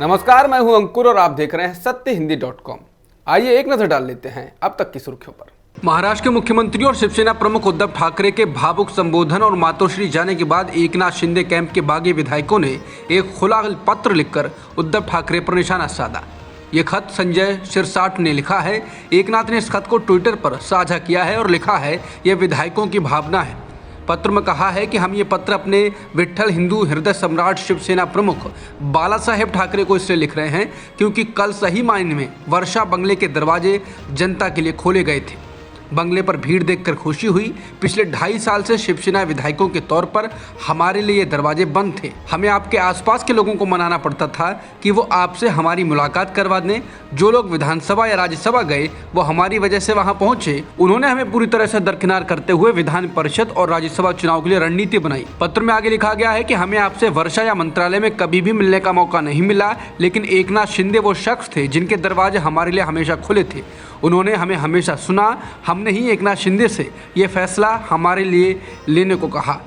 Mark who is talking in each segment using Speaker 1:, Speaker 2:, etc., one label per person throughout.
Speaker 1: नमस्कार, मैं हूं अंकुर और आप देख रहे हैं सत्यहिंदी.com। आइए एक नजर डाल लेते हैं अब तक की सुर्खियों पर। महाराष्ट्र के मुख्यमंत्री और शिवसेना प्रमुख उद्धव ठाकरे के भावुक संबोधन और मातोश्री जाने के बाद एकनाथ शिंदे कैंप के बागी विधायकों ने एक खुला पत्र लिखकर उद्धव ठाकरे पर निशाना साधा। ये खत संजय सिरसाट ने लिखा है। एकनाथ ने इस खत को ट्विटर पर साझा किया है और लिखा है, यह विधायकों की भावना है। पत्र में कहा है कि हम ये पत्र अपने विट्ठल हिंदू हृदय सम्राट शिवसेना प्रमुख बाला साहेब ठाकरे को इसलिए लिख रहे हैं क्योंकि कल सही मायने में वर्षा बंगले के दरवाजे जनता के लिए खोले गए थे। बंगले पर भीड़ देखकर खुशी हुई। पिछले 2.5 साल से शिवसेना विधायकों के तौर पर हमारे लिए ये दरवाजे बंद थे। हमें आपके आसपास के लोगों को मनाना पड़ता था कि वो आपसे हमारी मुलाकात करवा दें। जो लोग विधानसभा या राज्यसभा गए वो हमारी वजह से वहां पहुंचे। उन्होंने हमें पूरी तरह से दरकिनार करते हुए विधान परिषद और राज्यसभा चुनाव के लिए रणनीति बनाई। पत्र में आगे लिखा गया है कि हमें आपसे वर्षा या मंत्रालय में कभी भी मिलने का मौका नहीं मिला, लेकिन एकनाथ शिंदे वो शख्स थे जिनके दरवाजे हमारे लिए हमेशा खुले थे। उन्होंने हमें हमेशा सुना। हमने ही एकनाथ शिंदे से ये फैसला हमारे लिए लेने को कहा।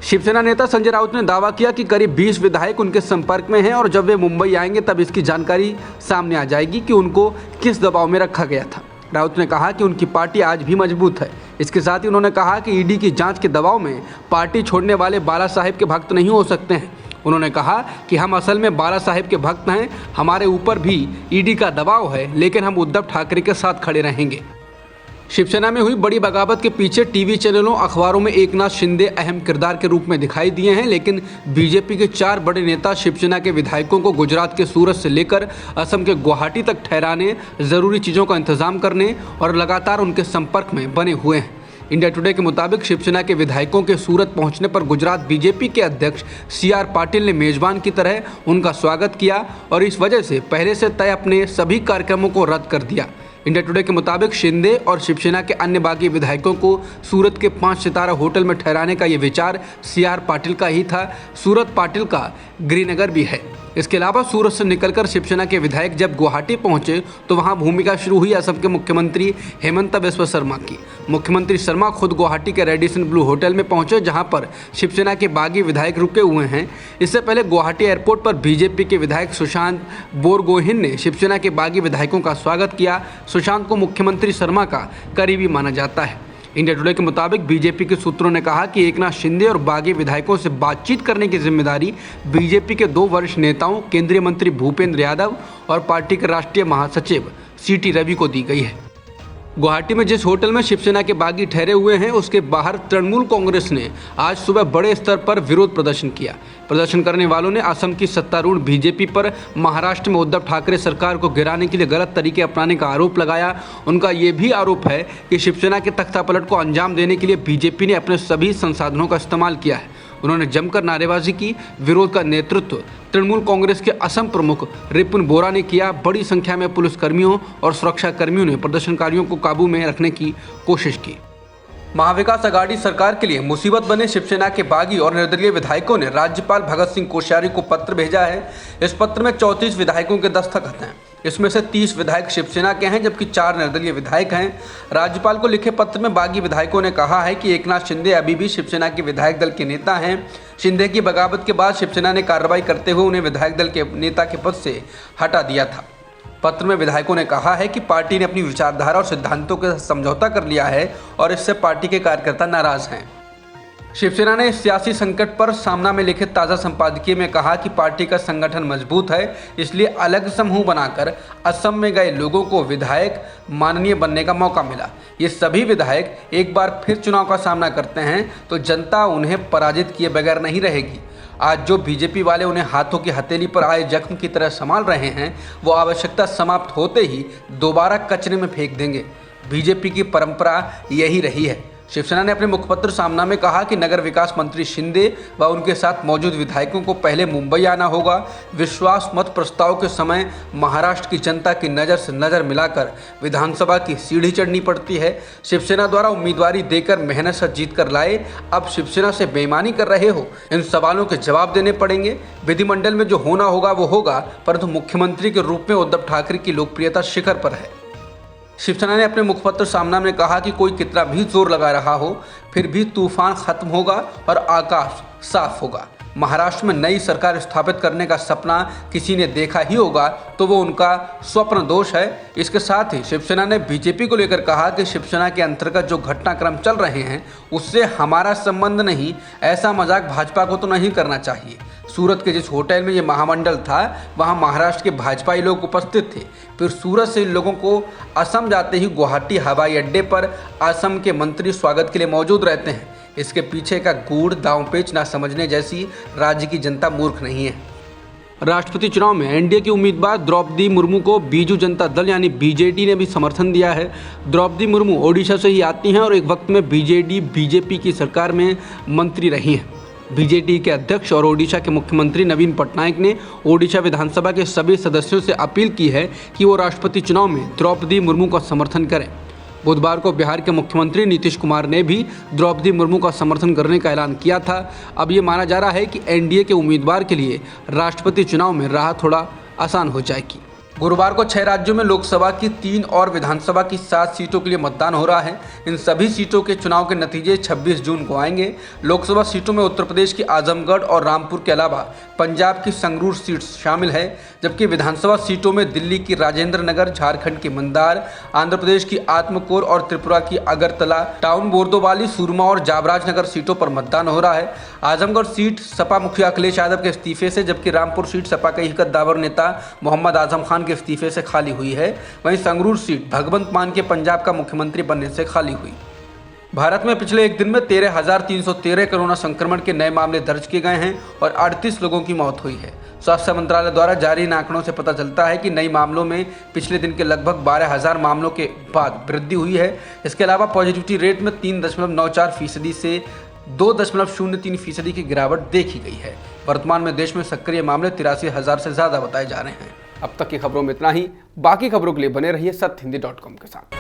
Speaker 1: शिवसेना नेता संजय राउत ने दावा किया कि करीब 20 विधायक उनके संपर्क में हैं और जब वे मुंबई आएंगे तब इसकी जानकारी सामने आ जाएगी कि उनको किस दबाव में रखा गया था। राउत ने कहा कि उनकी पार्टी आज भी मजबूत है। इसके साथ ही उन्होंने कहा कि ईडी की जांच के दबाव में पार्टी छोड़ने वाले बाला साहेब के भक्त नहीं हो सकते हैं। उन्होंने कहा कि हम असल में बाला साहेब के भक्त हैं। हमारे ऊपर भी ईडी का दबाव है, लेकिन हम उद्धव ठाकरे के साथ खड़े रहेंगे। शिवसेना में हुई बड़ी बगावत के पीछे टीवी चैनलों, अखबारों में एकनाथ शिंदे अहम किरदार के रूप में दिखाई दिए हैं, लेकिन बीजेपी के 4 बड़े नेता शिवसेना के विधायकों को गुजरात के सूरत से लेकर असम के गुवाहाटी तक ठहराने, जरूरी चीज़ों का इंतजाम करने और लगातार उनके संपर्क में बने हुए हैं। इंडिया टुडे के मुताबिक शिवसेना के विधायकों के सूरत पहुंचने पर गुजरात बीजेपी के अध्यक्ष CR पाटिल ने मेजबान की तरह उनका स्वागत किया और इस वजह से पहले से तय अपने सभी कार्यक्रमों को रद्द कर दिया। इंडिया टुडे के मुताबिक शिंदे और शिवसेना के अन्य बागी विधायकों को सूरत के 5 सितारा होटल में ठहराने का ये विचार CR पाटिल का ही था। सूरत पाटिल का गृहनगर भी है। इसके अलावा सूरत से निकलकर शिवसेना के विधायक जब गुवाहाटी पहुंचे तो वहां भूमिका शुरू हुई असम के मुख्यमंत्री हेमंत बिस्वा शर्मा की। मुख्यमंत्री शर्मा खुद गुवाहाटी के रेडिसन ब्लू होटल में पहुंचे, जहां पर शिवसेना के बागी विधायक रुके हुए हैं। इससे पहले गुवाहाटी एयरपोर्ट पर बीजेपी के विधायक सुशांत बोरगोहेन ने शिवसेना के बागी विधायकों का स्वागत किया। सुशांत को मुख्यमंत्री शर्मा का करीबी माना जाता है। इंडिया टुडे के मुताबिक बीजेपी के सूत्रों ने कहा कि एकनाथ शिंदे और बागी विधायकों से बातचीत करने की जिम्मेदारी बीजेपी के 2 वरिष्ठ नेताओं, केंद्रीय मंत्री भूपेंद्र यादव और पार्टी के राष्ट्रीय महासचिव CT रवि को दी गई है। गुवाहाटी में जिस होटल में शिवसेना के बागी ठहरे हुए हैं उसके बाहर तृणमूल कांग्रेस ने आज सुबह बड़े स्तर पर विरोध प्रदर्शन किया। प्रदर्शन करने वालों ने असम की सत्तारूढ़ बीजेपी पर महाराष्ट्र में उद्धव ठाकरे सरकार को गिराने के लिए गलत तरीके अपनाने का आरोप लगाया। उनका ये भी आरोप है कि शिवसेना के तख्तापलट को अंजाम देने के लिए बीजेपी ने अपने सभी संसाधनों का इस्तेमाल किया है। उन्होंने जमकर नारेबाजी की। विरोध का नेतृत्व तृणमूल कांग्रेस के असम प्रमुख रिपुन बोरा ने किया। बड़ी संख्या में पुलिसकर्मियों और सुरक्षा कर्मियों ने प्रदर्शनकारियों को काबू में रखने की कोशिश की। महाविकास अघाड़ी सरकार के लिए मुसीबत बने शिवसेना के बागी और निर्दलीय विधायकों ने राज्यपाल भगत सिंह कोश्यारी को पत्र भेजा है। इस पत्र में 34 विधायकों के दस्तखत हैं। इसमें से 30 विधायक शिवसेना के हैं, जबकि 4 निर्दलीय विधायक हैं। राज्यपाल को लिखे पत्र में बागी विधायकों ने कहा है कि एकनाथ शिंदे अभी भी शिवसेना के विधायक दल के नेता हैं। शिंदे की बगावत के बाद शिवसेना ने कार्रवाई करते हुए उन्हें विधायक दल के नेता के पद से हटा दिया था। पत्र में विधायकों ने कहा है कि पार्टी ने अपनी विचारधारा और सिद्धांतों के साथ समझौता कर लिया है और इससे पार्टी के कार्यकर्ता नाराज हैं। शिवसेना ने इस सियासी संकट पर सामना में लिखित ताज़ा संपादकीय में कहा कि पार्टी का संगठन मजबूत है, इसलिए अलग समूह बनाकर असम में गए लोगों को विधायक माननीय बनने का मौका मिला। ये सभी विधायक एक बार फिर चुनाव का सामना करते हैं तो जनता उन्हें पराजित किए बगैर नहीं रहेगी। आज जो बीजेपी वाले उन्हें हाथों की हथेली पर आए जख्म की तरह संभाल रहे हैं, वो आवश्यकता समाप्त होते ही दोबारा कचरे में फेंक देंगे। बीजेपी की परंपरा यही रही है। शिवसेना ने अपने मुखपत्र सामना में कहा कि नगर विकास मंत्री शिंदे व उनके साथ मौजूद विधायकों को पहले मुंबई आना होगा। विश्वास मत प्रस्ताव के समय महाराष्ट्र की जनता की नज़र से नज़र मिलाकर विधानसभा की सीढ़ी चढ़नी पड़ती है। शिवसेना द्वारा उम्मीदवारी देकर मेहनत से जीत कर लाए, अब शिवसेना से बेईमानी कर रहे हो। इन सवालों के जवाब देने पड़ेंगे। विधिमंडल में जो होना होगा वो होगा, परंतु मुख्यमंत्री के रूप में उद्धव ठाकरे की लोकप्रियता शिखर पर है। शिवसेना ने अपने मुखपत्र सामना में कहा कि कोई कितना भी जोर लगा रहा हो, फिर भी तूफान खत्म होगा और आकाश साफ होगा। महाराष्ट्र में नई सरकार स्थापित करने का सपना किसी ने देखा ही होगा तो वो उनका स्वप्न दोष है। इसके साथ ही शिवसेना ने बीजेपी को लेकर कहा कि शिवसेना के अंतर्गत जो घटनाक्रम चल रहे हैं उससे हमारा संबंध नहीं, ऐसा मजाक भाजपा को तो नहीं करना चाहिए। सूरत के जिस होटल में ये महामंडल था वहाँ महाराष्ट्र के भाजपाई लोग उपस्थित थे। फिर सूरत से इन लोगों को असम जाते ही गुवाहाटी हवाई अड्डे पर असम के मंत्री स्वागत के लिए मौजूद रहते हैं। इसके पीछे का गूढ़ दांवपेच ना समझने जैसी राज्य की जनता मूर्ख नहीं है। राष्ट्रपति चुनाव में एनडीए की उम्मीदवार द्रौपदी मुर्मू को बीजू जनता दल यानी बीजेडी ने भी समर्थन दिया है। द्रौपदी मुर्मू ओडिशा से ही आती हैं और एक वक्त में बीजेपी की सरकार में मंत्री रही हैं। बीजेडी के अध्यक्ष और ओडिशा के मुख्यमंत्री नवीन पटनायक ने ओडिशा विधानसभा के सभी सदस्यों से अपील की है कि वो राष्ट्रपति चुनाव में द्रौपदी मुर्मू का समर्थन करें। बुधवार को बिहार के मुख्यमंत्री नीतीश कुमार ने भी द्रौपदी मुर्मू का समर्थन करने का ऐलान किया था। अब ये माना जा रहा है कि एनडीए के उम्मीदवार के लिए राष्ट्रपति चुनाव में राह थोड़ा आसान हो जाएगी। गुरुवार को 6 राज्यों में लोकसभा की 3 और विधानसभा की 7 सीटों के लिए मतदान हो रहा है। इन सभी सीटों के चुनाव के नतीजे 26 जून को आएंगे। लोकसभा सीटों में उत्तर प्रदेश की आजमगढ़ और रामपुर के अलावा पंजाब की संगरूर सीट शामिल है, जबकि विधानसभा सीटों में दिल्ली की राजेंद्र नगर, झारखंड की मंदार, आंध्र प्रदेश की आत्मकूर और त्रिपुरा की अगरतला, टाउन बोरदोबाली, सुरमा और जाबराज नगर सीटों पर मतदान हो रहा है। आजमगढ़ सीट सपा मुखिया अखिलेश यादव के इस्तीफे से, जबकि रामपुर सीट सपा के हिकत दावर नेता मोहम्मद आजम खान के इस्तीफे से खाली हुई है। वहीं संगरूर सीट भगवंत मान के पंजाब का मुख्यमंत्री बनने से खाली हुई। भारत में पिछले एक दिन में 13,313 कोरोना संक्रमण के नए मामले दर्ज किए गए हैं और 38 लोगों की मौत हुई है। स्वास्थ्य मंत्रालय द्वारा जारी इन आंकड़ों से पता चलता है कि नए मामलों में पिछले दिन के लगभग 12,000 मामलों के बाद वृद्धि हुई है। इसके अलावा पॉजिटिविटी रेट में 3.94% से 2.03% की गिरावट देखी गई है। वर्तमान में देश में सक्रिय मामले 83,000 से ज़्यादा बताए जा रहे हैं। अब तक की खबरों में इतना ही। बाकी खबरों के लिए बने रहिए सत्य हिंदी.com के साथ।